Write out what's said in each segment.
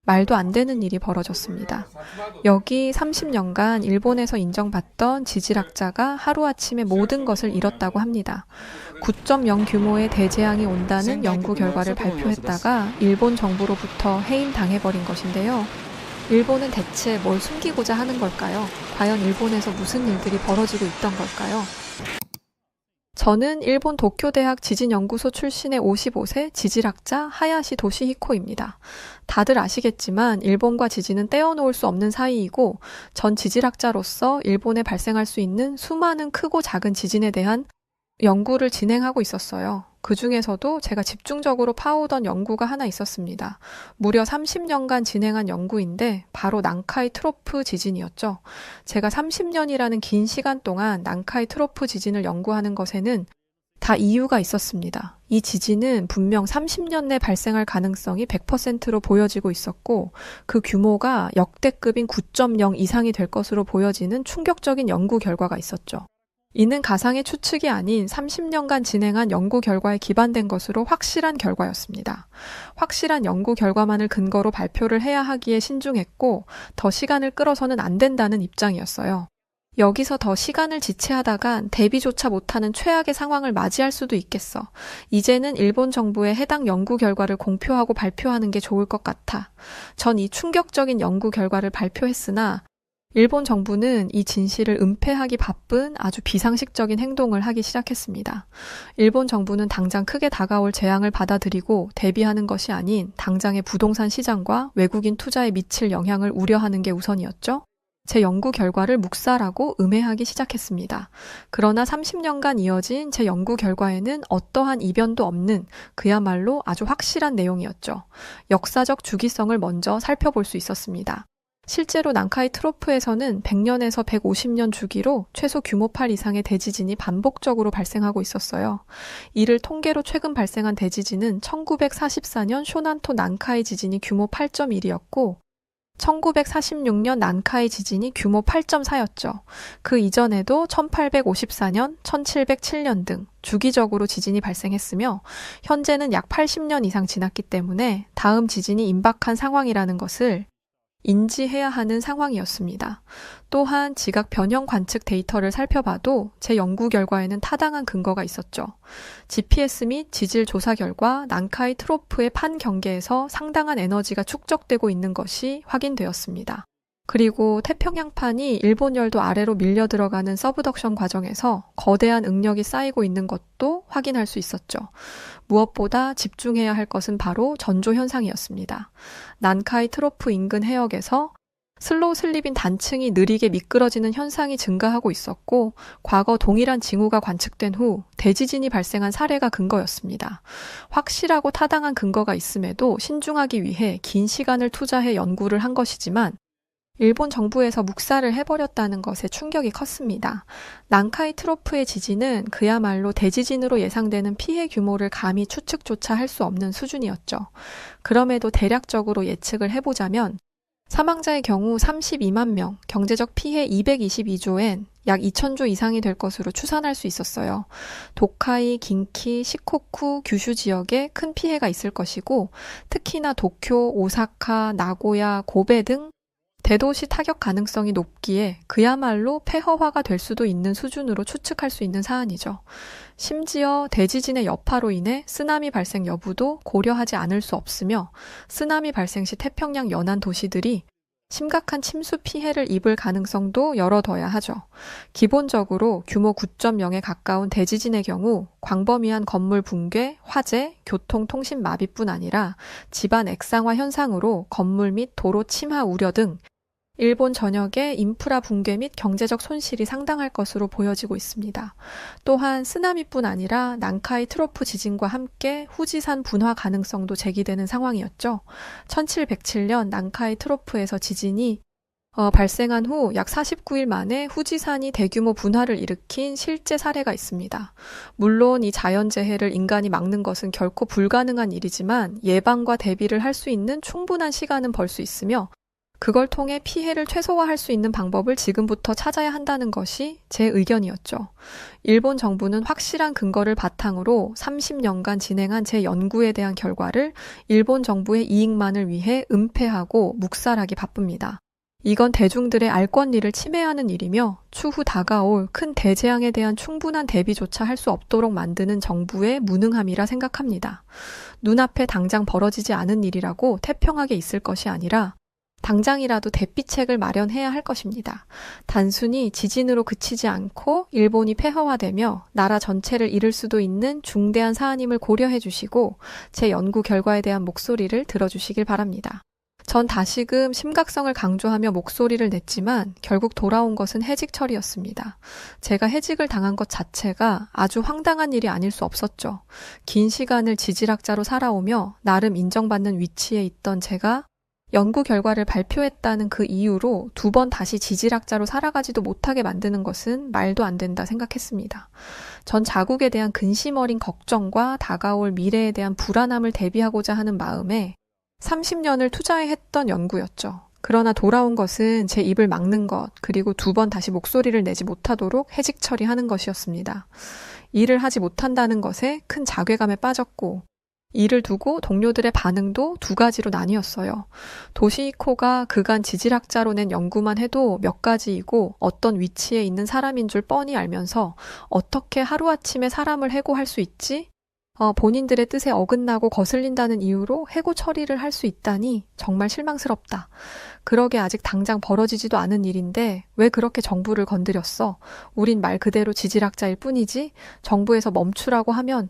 말도 안 되는 일이 벌어졌습니다. 여기 30년간 일본에서 인정받던 지질학자가 하루아침에 모든 것을 잃었다고 합니다. 9.0 규모의 대재앙이 온다는 연구 결과를 발표했다가 일본 정부로부터 해임당해버린 것인데요. 일본은 대체 뭘 숨기고자 하는 걸까요? 과연 일본에서 무슨 일들이 벌어지고 있던 걸까요? 저는 일본 도쿄대학 지진연구소 출신의 55세 지질학자 하야시 도시히코입니다. 다들 아시겠지만 일본과 지진은 떼어놓을 수 없는 사이이고 전 지질학자로서 일본에 발생할 수 있는 수많은 크고 작은 지진에 대한 연구를 진행하고 있었어요. 그 중에서도 제가 집중적으로 파오던 연구가 하나 있었습니다. 무려 30년간 진행한 연구인데 바로 난카이 트로프 지진이었죠. 제가 30년이라는 긴 시간 동안 난카이 트로프 지진을 연구하는 것에는 다 이유가 있었습니다. 이 지진은 분명 30년 내 발생할 가능성이 100%로 보여지고 있었고 그 규모가 역대급인 9.0 이상이 될 것으로 보여지는 충격적인 연구 결과가 있었죠. 이는 가상의 추측이 아닌 30년간 진행한 연구 결과에 기반된 것으로 확실한 결과였습니다. 확실한 연구 결과만을 근거로 발표를 해야 하기에 신중했고 더 시간을 끌어서는 안 된다는 입장이었어요. 여기서 더 시간을 지체하다간 대비조차 못하는 최악의 상황을 맞이할 수도 있겠어. 이제는 일본 정부의 해당 연구 결과를 공표하고 발표하는 게 좋을 것 같아. 전 이 충격적인 연구 결과를 발표했으나 일본 정부는 이 진실을 은폐하기 바쁜 아주 비상식적인 행동을 하기 시작했습니다. 일본 정부는 당장 크게 다가올 재앙을 받아들이고 대비하는 것이 아닌 당장의 부동산 시장과 외국인 투자에 미칠 영향을 우려하는 게 우선이었죠. 제 연구 결과를 묵살하고 음해하기 시작했습니다. 그러나 30년간 이어진 제 연구 결과에는 어떠한 이변도 없는 그야말로 아주 확실한 내용이었죠. 역사적 주기성을 먼저 살펴볼 수 있었습니다. 실제로 난카이 트로프에서는 100년에서 150년 주기로 최소 규모 8 이상의 대지진이 반복적으로 발생하고 있었어요. 이를 통계로 최근 발생한 대지진은 1944년 쇼난토 난카이 지진이 규모 8.1이었고 1946년 난카이 지진이 규모 8.4였죠. 그 이전에도 1854년, 1707년 등 주기적으로 지진이 발생했으며 현재는 약 80년 이상 지났기 때문에 다음 지진이 임박한 상황이라는 것을 인지해야 하는 상황이었습니다. 또한 지각 변형 관측 데이터를 살펴봐도 제 연구 결과에는 타당한 근거가 있었죠. GPS 및 지질 조사 결과 난카이 트로프의 판 경계에서 상당한 에너지가 축적되고 있는 것이 확인되었습니다. 그리고 태평양판이 일본열도 아래로 밀려 들어가는 서브덕션 과정에서 거대한 응력이 쌓이고 있는 것도 확인할 수 있었죠. 무엇보다 집중해야 할 것은 바로 전조 현상이었습니다. 난카이 트로프 인근 해역에서 슬로우 슬립인 단층이 느리게 미끄러지는 현상이 증가하고 있었고 과거 동일한 징후가 관측된 후 대지진이 발생한 사례가 근거였습니다. 확실하고 타당한 근거가 있음에도 신중하기 위해 긴 시간을 투자해 연구를 한 것이지만 일본 정부에서 묵살을 해버렸다는 것에 충격이 컸습니다. 난카이 트로프의 지진은 그야말로 대지진으로 예상되는 피해 규모를 감히 추측조차 할 수 없는 수준이었죠. 그럼에도 대략적으로 예측을 해보자면 사망자의 경우 32만 명, 경제적 피해 222조엔 약 2,000조 이상이 될 것으로 추산할 수 있었어요. 도카이, 긴키, 시코쿠, 규슈 지역에 큰 피해가 있을 것이고 특히나 도쿄, 오사카, 나고야, 고베 등 대도시 타격 가능성이 높기에 그야말로 폐허화가 될 수도 있는 수준으로 추측할 수 있는 사안이죠. 심지어 대지진의 여파로 인해 쓰나미 발생 여부도 고려하지 않을 수 없으며 쓰나미 발생 시 태평양 연안 도시들이 심각한 침수 피해를 입을 가능성도 열어둬야 하죠. 기본적으로 규모 9.0에 가까운 대지진의 경우 광범위한 건물 붕괴, 화재, 교통, 통신 마비뿐 아니라 집안 액상화 현상으로 건물 및 도로 침하 우려 등 일본 전역의 인프라 붕괴 및 경제적 손실이 상당할 것으로 보여지고 있습니다. 또한 쓰나미뿐 아니라 난카이 트로프 지진과 함께 후지산 분화 가능성도 제기되는 상황이었죠. 1707년 난카이 트로프에서 지진이 발생한 후 약 49일 만에 후지산이 대규모 분화를 일으킨 실제 사례가 있습니다. 물론 이 자연재해를 인간이 막는 것은 결코 불가능한 일이지만 예방과 대비를 할 수 있는 충분한 시간은 벌 수 있으며 그걸 통해 피해를 최소화할 수 있는 방법을 지금부터 찾아야 한다는 것이 제 의견이었죠. 일본 정부는 확실한 근거를 바탕으로 30년간 진행한 제 연구에 대한 결과를 일본 정부의 이익만을 위해 은폐하고 묵살하기 바쁩니다. 이건 대중들의 알 권리를 침해하는 일이며 추후 다가올 큰 대재앙에 대한 충분한 대비조차 할 수 없도록 만드는 정부의 무능함이라 생각합니다. 눈앞에 당장 벌어지지 않은 일이라고 태평하게 있을 것이 아니라 당장이라도 대피책을 마련해야 할 것입니다. 단순히 지진으로 그치지 않고 일본이 폐허화되며 나라 전체를 잃을 수도 있는 중대한 사안임을 고려해 주시고 제 연구 결과에 대한 목소리를 들어주시길 바랍니다. 전 다시금 심각성을 강조하며 목소리를 냈지만 결국 돌아온 것은 해직 처리였습니다. 제가 해직을 당한 것 자체가 아주 황당한 일이 아닐 수 없었죠. 긴 시간을 지질학자로 살아오며 나름 인정받는 위치에 있던 제가 연구 결과를 발표했다는 그 이유로 2번 다시 지질학자로 살아가지도 못하게 만드는 것은 말도 안 된다 생각했습니다. 전 자국에 대한 근심 어린 걱정과 다가올 미래에 대한 불안함을 대비하고자 하는 마음에 30년을 투자해 했던 연구였죠. 그러나 돌아온 것은 제 입을 막는 것, 그리고 2번 다시 목소리를 내지 못하도록 해직 처리하는 것이었습니다. 일을 하지 못한다는 것에 큰 자괴감에 빠졌고 이를 두고 동료들의 반응도 2가지로 나뉘었어요. 도시히코가 그간 지질학자로 낸 연구만 해도 몇 가지이고 어떤 위치에 있는 사람인 줄 뻔히 알면서 어떻게 하루아침에 사람을 해고할 수 있지? 본인들의 뜻에 어긋나고 거슬린다는 이유로 해고 처리를 할 수 있다니 정말 실망스럽다. 그러게 아직 당장 벌어지지도 않은 일인데 왜 그렇게 정부를 건드렸어? 우린 말 그대로 지질학자일 뿐이지 정부에서 멈추라고 하면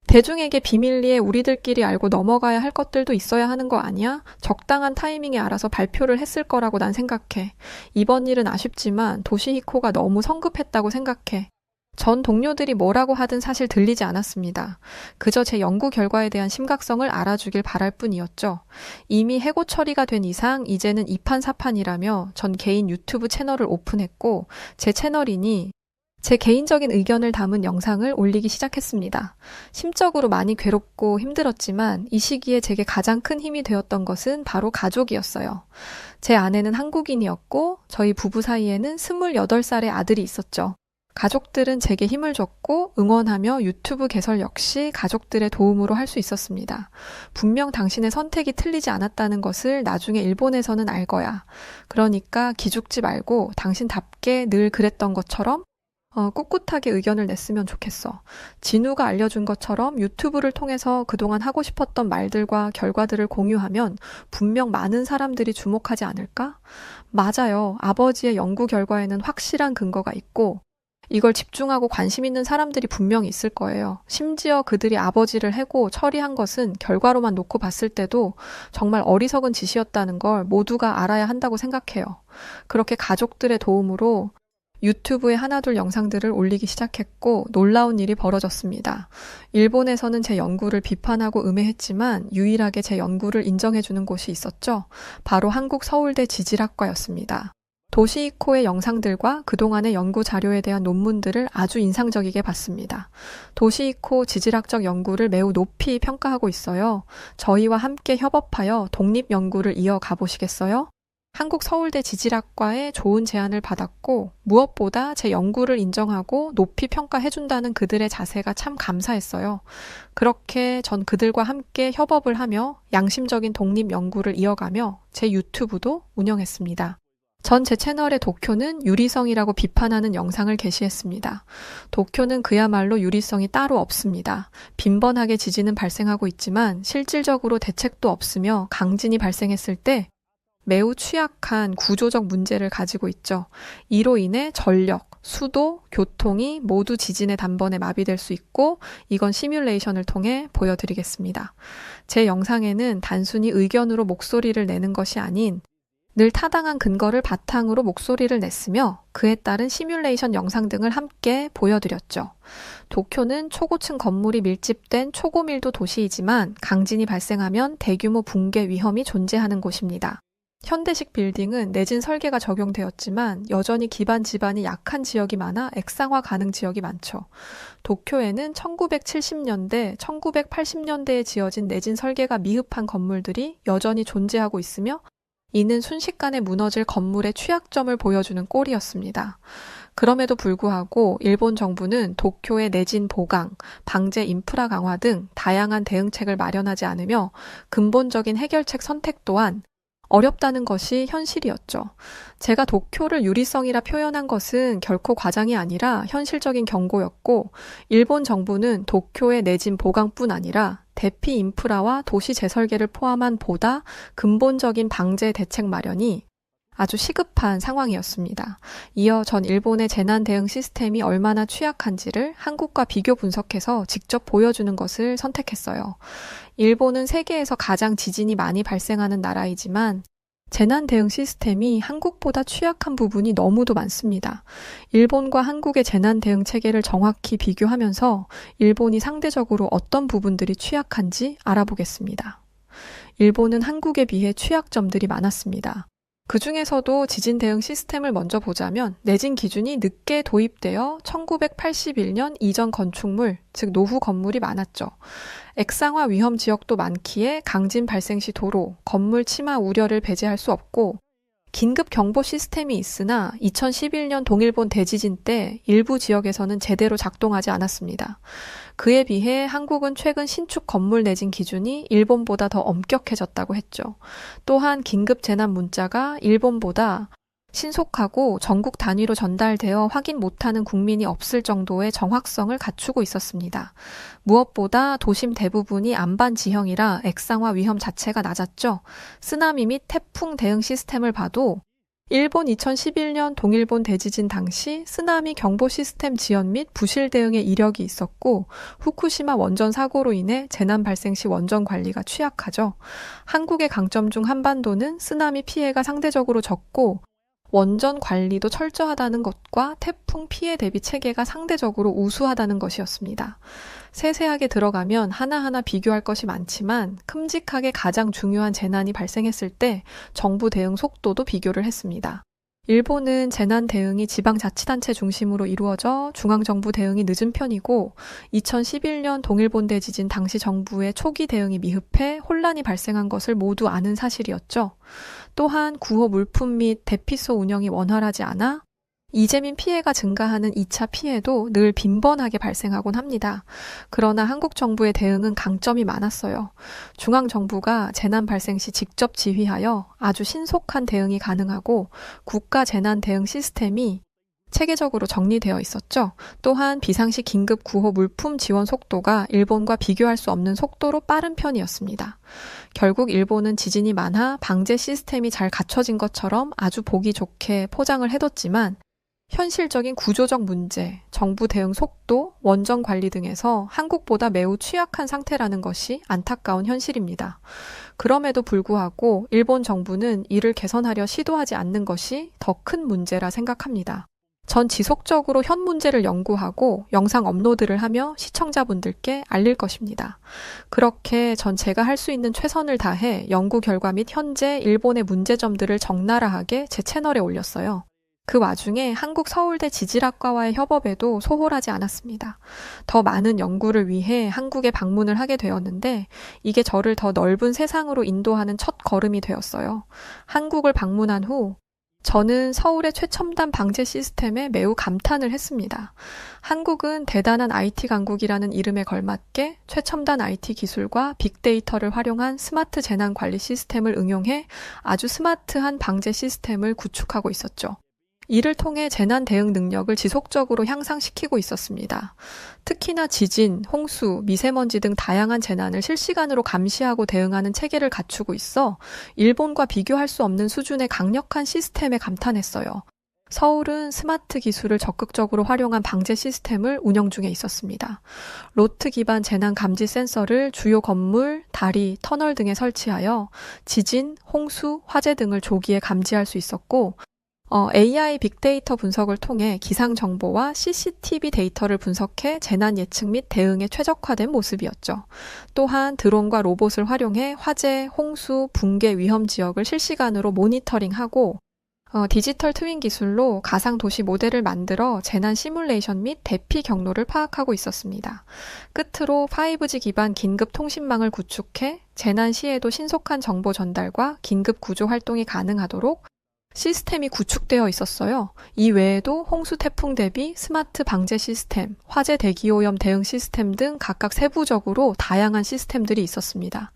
대중에게 비밀리에 우리들끼리 알고 넘어가야 할 것들도 있어야 하는 거 아니야? 적당한 타이밍에 알아서 발표를 했을 거라고 난 생각해. 이번 일은 아쉽지만 도시히코가 너무 성급했다고 생각해. 전 동료들이 뭐라고 하든 사실 들리지 않았습니다. 그저 제 연구 결과에 대한 심각성을 알아주길 바랄 뿐이었죠. 이미 해고 처리가 된 이상 이제는 이판사판이라며 전 개인 유튜브 채널을 오픈했고 제 채널이니 제 개인적인 의견을 담은 영상을 올리기 시작했습니다. 심적으로 많이 괴롭고 힘들었지만 이 시기에 제게 가장 큰 힘이 되었던 것은 바로 가족이었어요. 제 아내는 한국인이었고 저희 부부 사이에는 28살의 아들이 있었죠. 가족들은 제게 힘을 줬고 응원하며 유튜브 개설 역시 가족들의 도움으로 할 수 있었습니다. 분명 당신의 선택이 틀리지 않았다는 것을 나중에 일본에서는 알 거야. 그러니까 기죽지 말고 당신답게 늘 그랬던 것처럼 꿋꿋하게 의견을 냈으면 좋겠어. 진우가 알려준 것처럼 유튜브를 통해서 그동안 하고 싶었던 말들과 결과들을 공유하면 분명 많은 사람들이 주목하지 않을까? 맞아요. 아버지의 연구 결과에는 확실한 근거가 있고 이걸 집중하고 관심 있는 사람들이 분명히 있을 거예요. 심지어 그들이 아버지를 해고 처리한 것은 결과로만 놓고 봤을 때도 정말 어리석은 짓이었다는 걸 모두가 알아야 한다고 생각해요. 그렇게 가족들의 도움으로 유튜브에 하나둘 영상들을 올리기 시작했고 놀라운 일이 벌어졌습니다. 일본에서는 제 연구를 비판하고 음해했지만 유일하게 제 연구를 인정해주는 곳이 있었죠. 바로 한국 서울대 지질학과였습니다. 도시히코의 영상들과 그동안의 연구 자료에 대한 논문들을 아주 인상적이게 봤습니다. 도시히코 지질학적 연구를 매우 높이 평가하고 있어요. 저희와 함께 협업하여 독립 연구를 이어가 보시겠어요? 한국 서울대 지질학과의 좋은 제안을 받았고 무엇보다 제 연구를 인정하고 높이 평가해준다는 그들의 자세가 참 감사했어요. 그렇게 전 그들과 함께 협업을 하며 양심적인 독립 연구를 이어가며 제 유튜브도 운영했습니다. 전 제 채널의 도쿄는 유리성이라고 비판하는 영상을 게시했습니다. 도쿄는 그야말로 유리성이 따로 없습니다. 빈번하게 지진은 발생하고 있지만 실질적으로 대책도 없으며 강진이 발생했을 때 매우 취약한 구조적 문제를 가지고 있죠. 이로 인해 전력, 수도, 교통이 모두 지진의 단번에 마비될 수 있고 이건 시뮬레이션을 통해 보여드리겠습니다. 제 영상에는 단순히 의견으로 목소리를 내는 것이 아닌 늘 타당한 근거를 바탕으로 목소리를 냈으며 그에 따른 시뮬레이션 영상 등을 함께 보여드렸죠. 도쿄는 초고층 건물이 밀집된 초고밀도 도시이지만 강진이 발생하면 대규모 붕괴 위험이 존재하는 곳입니다. 현대식 빌딩은 내진 설계가 적용되었지만 여전히 기반 지반이 약한 지역이 많아 액상화 가능 지역이 많죠. 도쿄에는 1970년대, 1980년대에 지어진 내진 설계가 미흡한 건물들이 여전히 존재하고 있으며 이는 순식간에 무너질 건물의 취약점을 보여주는 꼴이었습니다. 그럼에도 불구하고 일본 정부는 도쿄의 내진 보강, 방제 인프라 강화 등 다양한 대응책을 마련하지 않으며 근본적인 해결책 선택 또한 어렵다는 것이 현실이었죠. 제가 도쿄를 유리성이라 표현한 것은 결코 과장이 아니라 현실적인 경고였고, 일본 정부는 도쿄의 내진 보강뿐 아니라 대피 인프라와 도시 재설계를 포함한 보다 근본적인 방제 대책 마련이 아주 시급한 상황이었습니다. 이어 전 일본의 재난 대응 시스템이 얼마나 취약한지를 한국과 비교 분석해서 직접 보여주는 것을 선택했어요. 일본은 세계에서 가장 지진이 많이 발생하는 나라이지만 재난 대응 시스템이 한국보다 취약한 부분이 너무도 많습니다. 일본과 한국의 재난 대응 체계를 정확히 비교하면서 일본이 상대적으로 어떤 부분들이 취약한지 알아보겠습니다. 일본은 한국에 비해 취약점들이 많았습니다. 그 중에서도 지진 대응 시스템을 먼저 보자면 내진 기준이 늦게 도입되어 1981년 이전 건축물, 즉 노후 건물이 많았죠. 액상화 위험 지역도 많기에 강진 발생 시 도로, 건물 침하 우려를 배제할 수 없고 긴급 경보 시스템이 있으나 2011년 동일본 대지진 때 일부 지역에서는 제대로 작동하지 않았습니다. 그에 비해 한국은 최근 신축 건물 내진 기준이 일본보다 더 엄격해졌다고 했죠. 또한 긴급 재난 문자가 일본보다 신속하고 전국 단위로 전달되어 확인 못하는 국민이 없을 정도의 정확성을 갖추고 있었습니다. 무엇보다 도심 대부분이 안반 지형이라 액상화 위험 자체가 낮았죠. 쓰나미 및 태풍 대응 시스템을 봐도 일본 2011년 동일본 대지진 당시 쓰나미 경보 시스템 지연 및 부실 대응의 이력이 있었고 후쿠시마 원전 사고로 인해 재난 발생 시 원전 관리가 취약하죠. 한국의 강점 중 한반도는 쓰나미 피해가 상대적으로 적고 원전 관리도 철저하다는 것과 태풍 피해 대비 체계가 상대적으로 우수하다는 것이었습니다. 세세하게 들어가면 하나하나 비교할 것이 많지만 큼직하게 가장 중요한 재난이 발생했을 때 정부 대응 속도도 비교를 했습니다. 일본은 재난 대응이 지방자치단체 중심으로 이루어져 중앙정부 대응이 늦은 편이고 2011년 동일본 대지진 당시 정부의 초기 대응이 미흡해 혼란이 발생한 것을 모두 아는 사실이었죠. 또한 구호 물품 및 대피소 운영이 원활하지 않아 이재민 피해가 증가하는 2차 피해도 늘 빈번하게 발생하곤 합니다. 그러나 한국 정부의 대응은 강점이 많았어요. 중앙정부가 재난 발생 시 직접 지휘하여 아주 신속한 대응이 가능하고 국가 재난 대응 시스템이 체계적으로 정리되어 있었죠. 또한 비상시 긴급 구호 물품 지원 속도가 일본과 비교할 수 없는 속도로 빠른 편이었습니다. 결국 일본은 지진이 많아 방제 시스템이 잘 갖춰진 것처럼 아주 보기 좋게 포장을 해뒀지만 현실적인 구조적 문제, 정부 대응 속도, 원전 관리 등에서 한국보다 매우 취약한 상태라는 것이 안타까운 현실입니다. 그럼에도 불구하고 일본 정부는 이를 개선하려 시도하지 않는 것이 더 큰 문제라 생각합니다. 전 지속적으로 현 문제를 연구하고 영상 업로드를 하며 시청자분들께 알릴 것입니다. 그렇게 전 제가 할 수 있는 최선을 다해 연구 결과 및 현재 일본의 문제점들을 적나라하게 제 채널에 올렸어요. 그 와중에 한국 서울대 지질학과와의 협업에도 소홀하지 않았습니다. 더 많은 연구를 위해 한국에 방문을 하게 되었는데 이게 저를 더 넓은 세상으로 인도하는 첫 걸음이 되었어요. 한국을 방문한 후 저는 서울의 최첨단 방제 시스템에 매우 감탄을 했습니다. 한국은 대단한 IT 강국이라는 이름에 걸맞게 최첨단 IT 기술과 빅데이터를 활용한 스마트 재난 관리 시스템을 응용해 아주 스마트한 방제 시스템을 구축하고 있었죠. 이를 통해 재난 대응 능력을 지속적으로 향상시키고 있었습니다. 특히나 지진, 홍수, 미세먼지 등 다양한 재난을 실시간으로 감시하고 대응하는 체계를 갖추고 있어 일본과 비교할 수 없는 수준의 강력한 시스템에 감탄했어요. 서울은 스마트 기술을 적극적으로 활용한 방제 시스템을 운영 중에 있었습니다. 로트 기반 재난 감지 센서를 주요 건물, 다리, 터널 등에 설치하여 지진, 홍수, 화재 등을 조기에 감지할 수 있었고 AI 빅데이터 분석을 통해 기상 정보와 CCTV 데이터를 분석해 재난 예측 및 대응에 최적화된 모습이었죠. 또한 드론과 로봇을 활용해 화재, 홍수, 붕괴 위험 지역을 실시간으로 모니터링하고 디지털 트윈 기술로 가상 도시 모델을 만들어 재난 시뮬레이션 및 대피 경로를 파악하고 있었습니다. 끝으로 5G 기반 긴급 통신망을 구축해 재난 시에도 신속한 정보 전달과 긴급 구조 활동이 가능하도록 시스템이 구축되어 있었어요. 이 외에도 홍수 태풍 대비 스마트 방제 시스템, 화재 대기오염 대응 시스템 등 각각 세부적으로 다양한 시스템들이 있었습니다.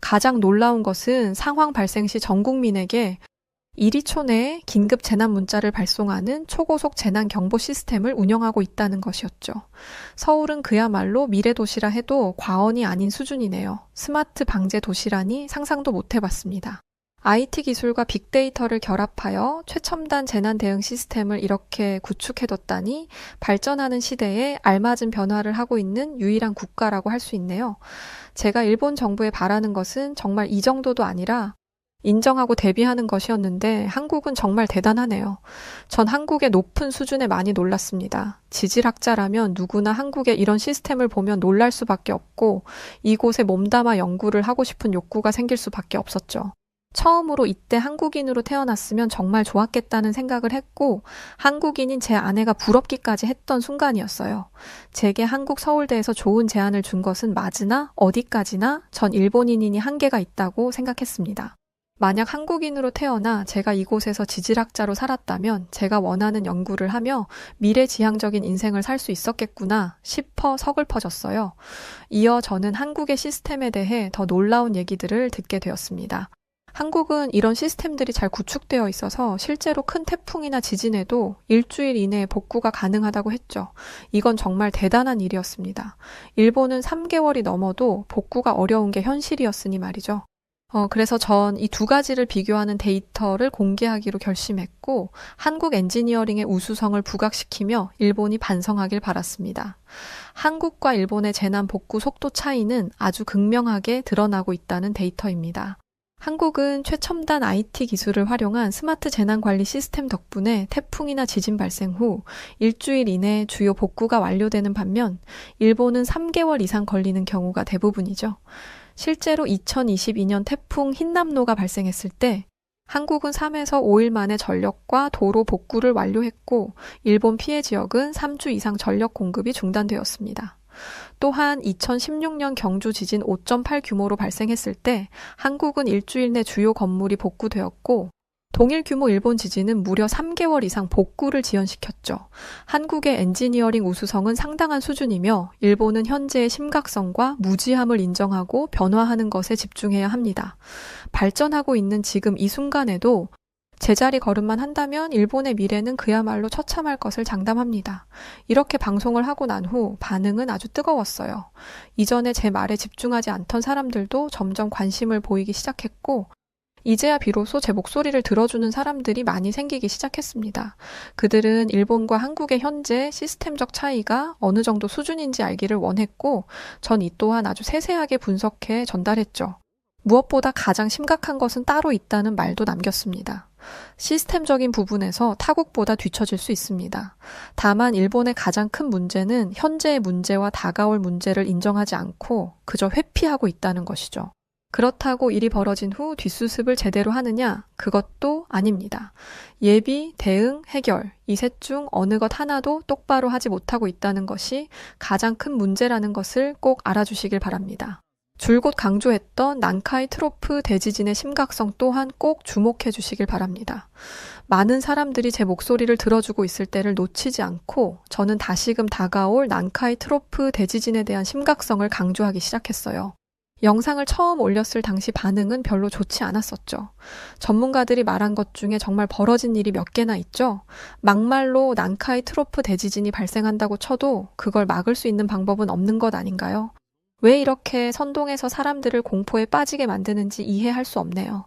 가장 놀라운 것은 상황 발생 시 전 국민에게 1초 내에 긴급 재난 문자를 발송하는 초고속 재난 경보 시스템을 운영하고 있다는 것이었죠. 서울은 그야말로 미래 도시라 해도 과언이 아닌 수준이네요. 스마트 방제 도시라니 상상도 못 해봤습니다. IT 기술과 빅데이터를 결합하여 최첨단 재난 대응 시스템을 이렇게 구축해뒀다니 발전하는 시대에 알맞은 변화를 하고 있는 유일한 국가라고 할 수 있네요. 제가 일본 정부에 바라는 것은 정말 이 정도도 아니라 인정하고 대비하는 것이었는데 한국은 정말 대단하네요. 전 한국의 높은 수준에 많이 놀랐습니다. 지질학자라면 누구나 한국의 이런 시스템을 보면 놀랄 수밖에 없고 이곳에 몸담아 연구를 하고 싶은 욕구가 생길 수밖에 없었죠. 처음으로 이때 한국인으로 태어났으면 정말 좋았겠다는 생각을 했고 한국인인 제 아내가 부럽기까지 했던 순간이었어요. 제게 한국 서울대에서 좋은 제안을 준 것은 맞으나 어디까지나 전 일본인이니 한계가 있다고 생각했습니다. 만약 한국인으로 태어나 제가 이곳에서 지질학자로 살았다면 제가 원하는 연구를 하며 미래지향적인 인생을 살 수 있었겠구나 싶어 서글퍼졌어요. 이어 저는 한국의 시스템에 대해 더 놀라운 얘기들을 듣게 되었습니다. 한국은 이런 시스템들이 잘 구축되어 있어서 실제로 큰 태풍이나 지진에도 일주일 이내에 복구가 가능하다고 했죠. 이건 정말 대단한 일이었습니다. 일본은 3개월이 넘어도 복구가 어려운 게 현실이었으니 말이죠. 그래서 전 이 두 가지를 비교하는 데이터를 공개하기로 결심했고 한국 엔지니어링의 우수성을 부각시키며 일본이 반성하길 바랐습니다. 한국과 일본의 재난 복구 속도 차이는 아주 극명하게 드러나고 있다는 데이터입니다. 한국은 최첨단 IT 기술을 활용한 스마트 재난관리 시스템 덕분에 태풍이나 지진 발생 후 일주일 이내에 주요 복구가 완료되는 반면 일본은 3개월 이상 걸리는 경우가 대부분이죠. 실제로 2022년 태풍 흰남노가 발생했을 때 한국은 3에서 5일 만에 전력과 도로 복구를 완료했고 일본 피해 지역은 3주 이상 전력 공급이 중단되었습니다. 또한 2016년 경주 지진 5.8 규모로 발생했을 때 한국은 일주일 내 주요 건물이 복구되었고 동일 규모 일본 지진은 무려 3개월 이상 복구를 지연시켰죠. 한국의 엔지니어링 우수성은 상당한 수준이며 일본은 현재의 심각성과 무지함을 인정하고 변화하는 것에 집중해야 합니다. 발전하고 있는 지금 이 순간에도 제자리 걸음만 한다면 일본의 미래는 그야말로 처참할 것을 장담합니다. 이렇게 방송을 하고 난 후 반응은 아주 뜨거웠어요. 이전에 제 말에 집중하지 않던 사람들도 점점 관심을 보이기 시작했고 이제야 비로소 제 목소리를 들어주는 사람들이 많이 생기기 시작했습니다. 그들은 일본과 한국의 현재 시스템적 차이가 어느 정도 수준인지 알기를 원했고 전 이 또한 아주 세세하게 분석해 전달했죠. 무엇보다 가장 심각한 것은 따로 있다는 말도 남겼습니다. 시스템적인 부분에서 타국보다 뒤처질 수 있습니다. 다만 일본의 가장 큰 문제는 현재의 문제와 다가올 문제를 인정하지 않고 그저 회피하고 있다는 것이죠. 그렇다고 일이 벌어진 후 뒷수습을 제대로 하느냐? 그것도 아닙니다. 예비, 대응, 해결 이 셋 중 어느 것 하나도 똑바로 하지 못하고 있다는 것이 가장 큰 문제라는 것을 꼭 알아주시길 바랍니다. 줄곧 강조했던 난카이 트로프 대지진의 심각성 또한 꼭 주목해 주시길 바랍니다. 많은 사람들이 제 목소리를 들어주고 있을 때를 놓치지 않고 저는 다시금 다가올 난카이 트로프 대지진에 대한 심각성을 강조하기 시작했어요. 영상을 처음 올렸을 당시 반응은 별로 좋지 않았었죠. 전문가들이 말한 것 중에 정말 벌어진 일이 몇 개나 있죠. 막말로 난카이 트로프 대지진이 발생한다고 쳐도 그걸 막을 수 있는 방법은 없는 것 아닌가요? 왜 이렇게 선동해서 사람들을 공포에 빠지게 만드는지 이해할 수 없네요.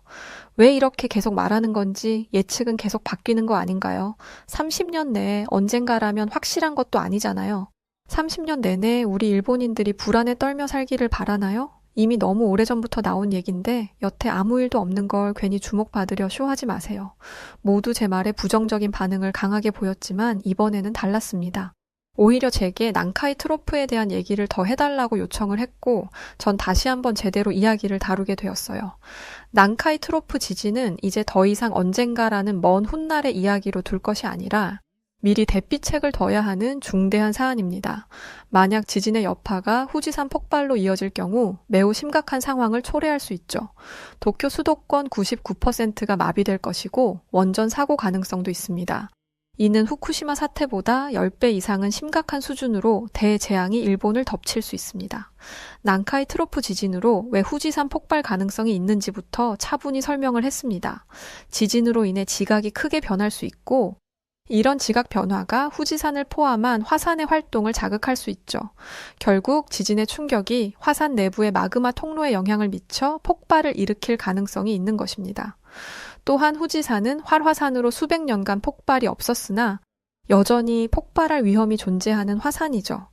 왜 이렇게 계속 말하는 건지 예측은 계속 바뀌는 거 아닌가요? 30년 내에 언젠가라면 확실한 것도 아니잖아요. 30년 내내 우리 일본인들이 불안에 떨며 살기를 바라나요? 이미 너무 오래전부터 나온 얘긴데 여태 아무 일도 없는 걸 괜히 주목받으려 쇼하지 마세요. 모두 제 말에 부정적인 반응을 강하게 보였지만 이번에는 달랐습니다. 오히려 제게 난카이 트로프에 대한 얘기를 더 해달라고 요청을 했고, 전 다시 한번 제대로 이야기를 다루게 되었어요. 난카이 트로프 지진은 이제 더 이상 언젠가라는 먼 훗날의 이야기로 둘 것이 아니라 미리 대피책을 둬야 하는 중대한 사안입니다. 만약 지진의 여파가 후지산 폭발로 이어질 경우 매우 심각한 상황을 초래할 수 있죠. 도쿄 수도권 99%가 마비될 것이고 원전 사고 가능성도 있습니다. 이는 후쿠시마 사태보다 10배 이상은 심각한 수준으로 대재앙이 일본을 덮칠 수 있습니다. 난카이 트로프 지진으로 왜 후지산 폭발 가능성이 있는지부터 차분히 설명을 했습니다. 지진으로 인해 지각이 크게 변할 수 있고 이런 지각 변화가 후지산을 포함한 화산의 활동을 자극할 수 있죠. 결국 지진의 충격이 화산 내부의 마그마 통로에 영향을 미쳐 폭발을 일으킬 가능성이 있는 것입니다. 또한 후지산은 활화산으로 수백 년간 폭발이 없었으나 여전히 폭발할 위험이 존재하는 화산이죠.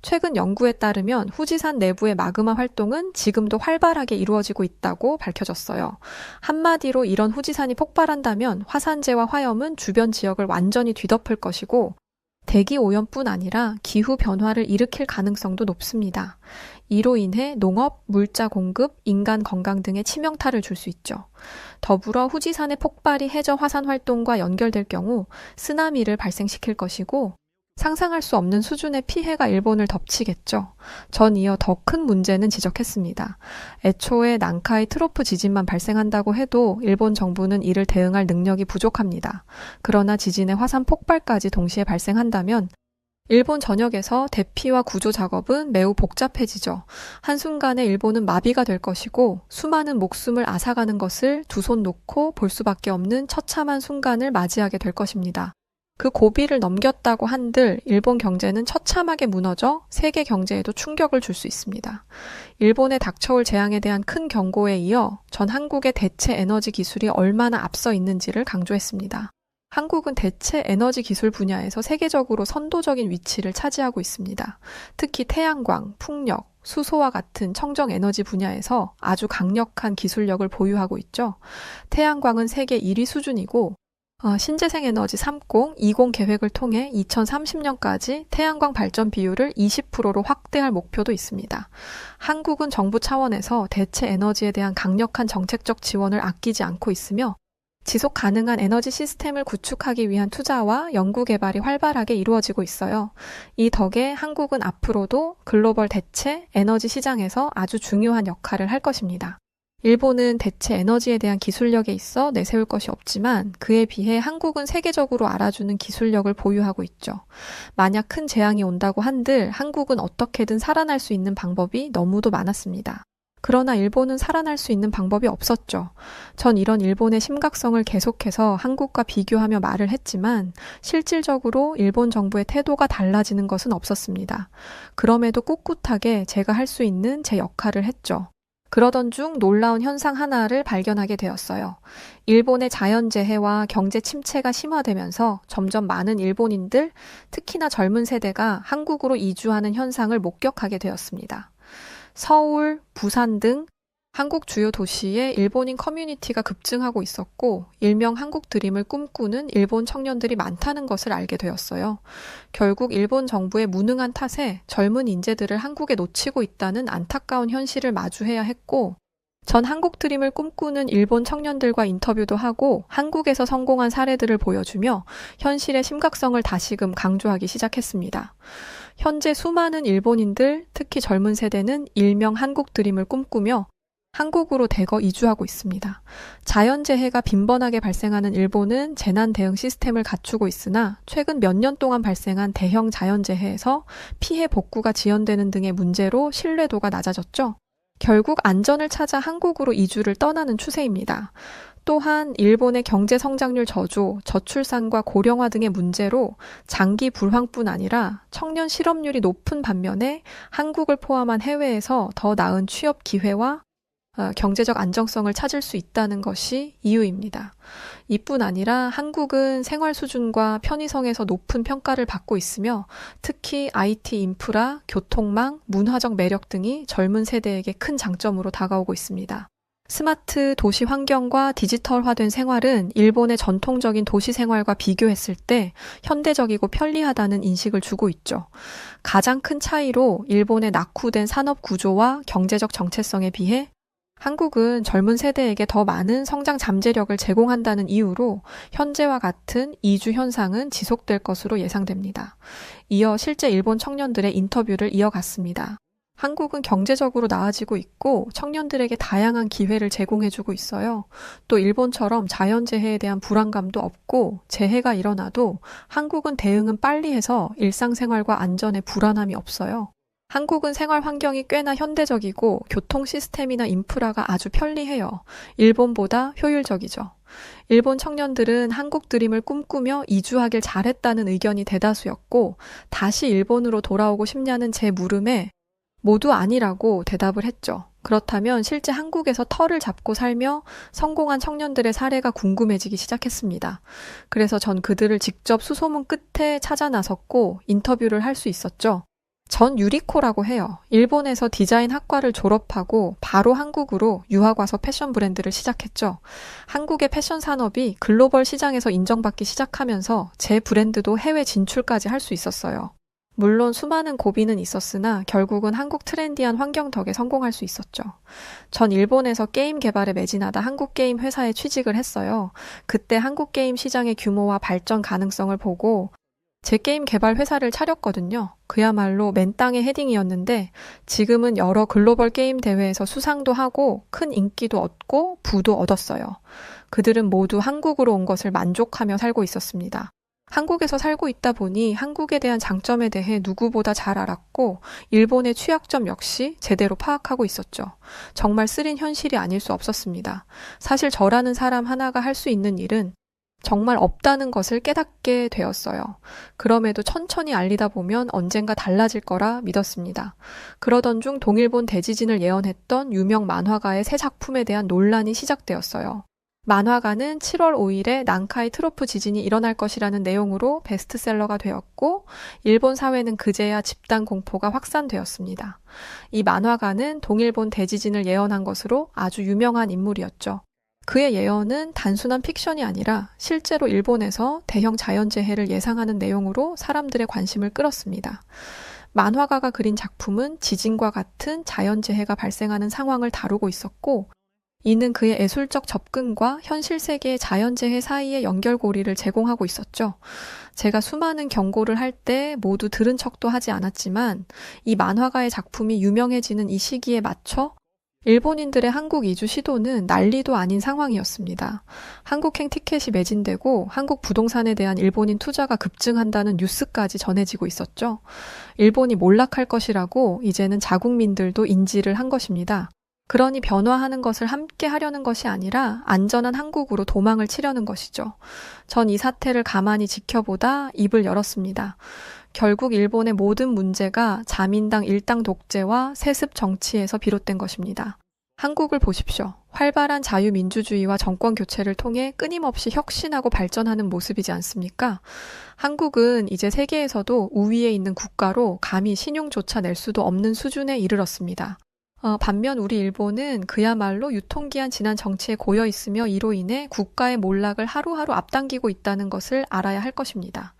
최근 연구에 따르면 후지산 내부의 마그마 활동은 지금도 활발하게 이루어지고 있다고 밝혀졌어요. 한마디로 이런 후지산이 폭발한다면 화산재와 화염은 주변 지역을 완전히 뒤덮을 것이고 대기 오염뿐 아니라 기후 변화를 일으킬 가능성도 높습니다. 이로 인해 농업, 물자 공급, 인간 건강 등에 치명타를 줄 수 있죠. 더불어 후지산의 폭발이 해저 화산 활동과 연결될 경우 쓰나미를 발생시킬 것이고 상상할 수 없는 수준의 피해가 일본을 덮치겠죠. 전 이어 더 큰 문제는 지적했습니다. 애초에 난카이 트로프 지진만 발생한다고 해도 일본 정부는 이를 대응할 능력이 부족합니다. 그러나 지진의 화산 폭발까지 동시에 발생한다면 일본 전역에서 대피와 구조 작업은 매우 복잡해지죠. 한순간에 일본은 마비가 될 것이고 수많은 목숨을 앗아가는 것을 두 손 놓고 볼 수밖에 없는 처참한 순간을 맞이하게 될 것입니다. 그 고비를 넘겼다고 한들 일본 경제는 처참하게 무너져 세계 경제에도 충격을 줄 수 있습니다. 일본에 닥쳐올 재앙에 대한 큰 경고에 이어 전 한국의 대체 에너지 기술이 얼마나 앞서 있는지를 강조했습니다. 한국은 대체 에너지 기술 분야에서 세계적으로 선도적인 위치를 차지하고 있습니다. 특히 태양광, 풍력, 수소와 같은 청정 에너지 분야에서 아주 강력한 기술력을 보유하고 있죠. 태양광은 세계 1위 수준이고 신재생 에너지 3020 계획을 통해 2030년까지 태양광 발전 비율을 20%로 확대할 목표도 있습니다. 한국은 정부 차원에서 대체 에너지에 대한 강력한 정책적 지원을 아끼지 않고 있으며 지속 가능한 에너지 시스템을 구축하기 위한 투자와 연구 개발이 활발하게 이루어지고 있어요. 이 덕에 한국은 앞으로도 글로벌 대체 에너지 시장에서 아주 중요한 역할을 할 것입니다. 일본은 대체 에너지에 대한 기술력에 있어 내세울 것이 없지만 그에 비해 한국은 세계적으로 알아주는 기술력을 보유하고 있죠. 만약 큰 재앙이 온다고 한들 한국은 어떻게든 살아날 수 있는 방법이 너무도 많았습니다. 그러나 일본은 살아날 수 있는 방법이 없었죠. 전 이런 일본의 심각성을 계속해서 한국과 비교하며 말을 했지만 실질적으로 일본 정부의 태도가 달라지는 것은 없었습니다. 그럼에도 꿋꿋하게 제가 할 수 있는 제 역할을 했죠. 그러던 중 놀라운 현상 하나를 발견하게 되었어요. 일본의 자연재해와 경제 침체가 심화되면서 점점 많은 일본인들, 특히나 젊은 세대가 한국으로 이주하는 현상을 목격하게 되었습니다. 서울, 부산 등 한국 주요 도시에 일본인 커뮤니티가 급증하고 있었고 일명 한국 드림을 꿈꾸는 일본 청년들이 많다는 것을 알게 되었어요. 결국 일본 정부의 무능한 탓에 젊은 인재들을 한국에 놓치고 있다는 안타까운 현실을 마주해야 했고 전 한국 드림을 꿈꾸는 일본 청년들과 인터뷰도 하고 한국에서 성공한 사례들을 보여주며 현실의 심각성을 다시금 강조하기 시작했습니다. 현재 수많은 일본인들, 특히 젊은 세대는 일명 한국 드림을 꿈꾸며 한국으로 대거 이주하고 있습니다. 자연재해가 빈번하게 발생하는 일본은 재난 대응 시스템을 갖추고 있으나 최근 몇 년 동안 발생한 대형 자연재해에서 피해 복구가 지연되는 등의 문제로 신뢰도가 낮아졌죠. 결국 안전을 찾아 한국으로 이주를 떠나는 추세입니다. 또한 일본의 경제 성장률 저조, 저출산과 고령화 등의 문제로 장기 불황뿐 아니라 청년 실업률이 높은 반면에 한국을 포함한 해외에서 더 나은 취업 기회와 경제적 안정성을 찾을 수 있다는 것이 이유입니다. 이뿐 아니라 한국은 생활 수준과 편의성에서 높은 평가를 받고 있으며 특히 IT 인프라, 교통망, 문화적 매력 등이 젊은 세대에게 큰 장점으로 다가오고 있습니다. 스마트 도시 환경과 디지털화된 생활은 일본의 전통적인 도시 생활과 비교했을 때 현대적이고 편리하다는 인식을 주고 있죠. 가장 큰 차이로 일본의 낙후된 산업 구조와 경제적 정체성에 비해 한국은 젊은 세대에게 더 많은 성장 잠재력을 제공한다는 이유로 현재와 같은 이주 현상은 지속될 것으로 예상됩니다. 이어 실제 일본 청년들의 인터뷰를 이어갔습니다. 한국은 경제적으로 나아지고 있고 청년들에게 다양한 기회를 제공해주고 있어요. 또 일본처럼 자연재해에 대한 불안감도 없고 재해가 일어나도 한국은 대응은 빨리 해서 일상생활과 안전에 불안함이 없어요. 한국은 생활 환경이 꽤나 현대적이고 교통 시스템이나 인프라가 아주 편리해요. 일본보다 효율적이죠. 일본 청년들은 한국 드림을 꿈꾸며 이주하길 잘했다는 의견이 대다수였고 다시 일본으로 돌아오고 싶냐는 제 물음에 모두 아니라고 대답을 했죠. 그렇다면 실제 한국에서 터를 잡고 살며 성공한 청년들의 사례가 궁금해지기 시작했습니다. 그래서 전 그들을 직접 수소문 끝에 찾아 나섰고 인터뷰를 할 수 있었죠. 전 유리코라고 해요. 일본에서 디자인 학과를 졸업하고 바로 한국으로 유학 와서 패션 브랜드를 시작했죠. 한국의 패션 산업이 글로벌 시장에서 인정받기 시작하면서 제 브랜드도 해외 진출까지 할 수 있었어요. 물론 수많은 고비는 있었으나 결국은 한국 트렌디한 환경 덕에 성공할 수 있었죠. 전 일본에서 게임 개발에 매진하다 한국 게임 회사에 취직을 했어요. 그때 한국 게임 시장의 규모와 발전 가능성을 보고 제 게임 개발 회사를 차렸거든요. 그야말로 맨 땅의 헤딩이었는데 지금은 여러 글로벌 게임 대회에서 수상도 하고 큰 인기도 얻고 부도 얻었어요. 그들은 모두 한국으로 온 것을 만족하며 살고 있었습니다. 한국에서 살고 있다 보니 한국에 대한 장점에 대해 누구보다 잘 알았고 일본의 취약점 역시 제대로 파악하고 있었죠. 정말 쓰린 현실이 아닐 수 없었습니다. 사실 저라는 사람 하나가 할 수 있는 일은 정말 없다는 것을 깨닫게 되었어요. 그럼에도 천천히 알리다 보면 언젠가 달라질 거라 믿었습니다. 그러던 중 동일본 대지진을 예언했던 유명 만화가의 새 작품에 대한 논란이 시작되었어요. 만화가는 7월 5일에 난카이 트로프 지진이 일어날 것이라는 내용으로 베스트셀러가 되었고 일본 사회는 그제야 집단 공포가 확산되었습니다. 이 만화가는 동일본 대지진을 예언한 것으로 아주 유명한 인물이었죠. 그의 예언은 단순한 픽션이 아니라 실제로 일본에서 대형 자연재해를 예상하는 내용으로 사람들의 관심을 끌었습니다. 만화가가 그린 작품은 지진과 같은 자연재해가 발생하는 상황을 다루고 있었고 이는 그의 예술적 접근과 현실 세계의 자연재해 사이의 연결고리를 제공하고 있었죠. 제가 수많은 경고를 할 때 모두 들은 척도 하지 않았지만 이 만화가의 작품이 유명해지는 이 시기에 맞춰 일본인들의 한국 이주 시도는 난리도 아닌 상황이었습니다. 한국행 티켓이 매진되고 한국 부동산에 대한 일본인 투자가 급증한다는 뉴스까지 전해지고 있었죠. 일본이 몰락할 것이라고 이제는 자국민들도 인지를 한 것입니다. 그러니 변화하는 것을 함께 하려는 것이 아니라 안전한 한국으로 도망을 치려는 것이죠. 전 이 사태를 가만히 지켜보다 입을 열었습니다. 결국 일본의 모든 문제가 자민당 일당 독재와 세습 정치에서 비롯된 것입니다. 한국을 보십시오. 활발한 자유민주주의와 정권 교체를 통해 끊임없이 혁신하고 발전하는 모습이지 않습니까? 한국은 이제 세계에서도 우위에 있는 국가로 감히 신용조차 낼 수도 없는 수준에 이르렀습니다. 반면 우리 일본은 그야말로 유통기한 지난 정치에 고여 있으며 이로 인해 국가의 몰락을 하루하루 앞당기고 있다는 것을 알아야 할 것입니다.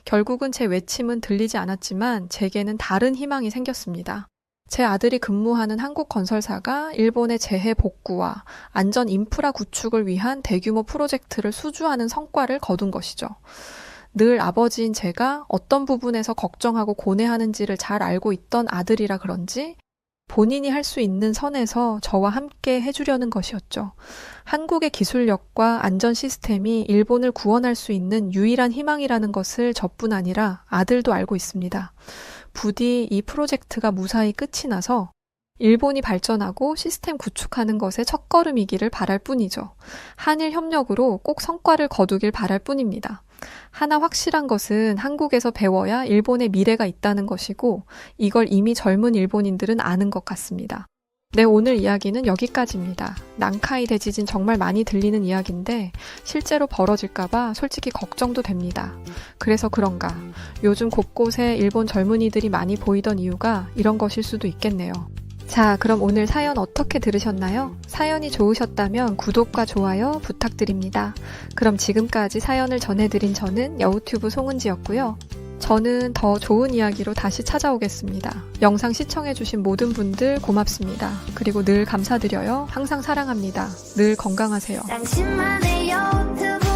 결국은 제 외침은 들리지 않았지만 제게는 다른 희망이 생겼습니다. 제 아들이 근무하는 한국 건설사가 일본의 재해 복구와 안전 인프라 구축을 위한 대규모 프로젝트를 수주하는 성과를 거둔 것이죠. 늘 아버지인 제가 어떤 부분에서 걱정하고 고뇌하는지를 잘 알고 있던 아들이라 그런지 본인이 할 수 있는 선에서 저와 함께 해주려는 것이었죠. 한국의 기술력과 안전 시스템이 일본을 구원할 수 있는 유일한 희망이라는 것을 저뿐 아니라 아들도 알고 있습니다. 부디 이 프로젝트가 무사히 끝이 나서 일본이 발전하고 시스템 구축하는 것의 첫걸음이기를 바랄 뿐이죠. 한일 협력으로 꼭 성과를 거두길 바랄 뿐입니다. 하나 확실한 것은 한국에서 배워야 일본의 미래가 있다는 것이고 이걸 이미 젊은 일본인들은 아는 것 같습니다. 네, 오늘 이야기는 여기까지입니다. 난카이 대지진 정말 많이 들리는 이야기인데 실제로 벌어질까봐 솔직히 걱정도 됩니다. 그래서 그런가 요즘 곳곳에 일본 젊은이들이 많이 보이던 이유가 이런 것일 수도 있겠네요. 자, 그럼 오늘 사연 어떻게 들으셨나요? 사연이 좋으셨다면 구독과 좋아요 부탁드립니다. 그럼 지금까지 사연을 전해드린 저는 여우튜브 송은지였고요. 저는 더 좋은 이야기로 다시 찾아오겠습니다. 영상 시청해주신 모든 분들 고맙습니다. 그리고 늘 감사드려요. 항상 사랑합니다. 늘 건강하세요. 당신만의 유튜브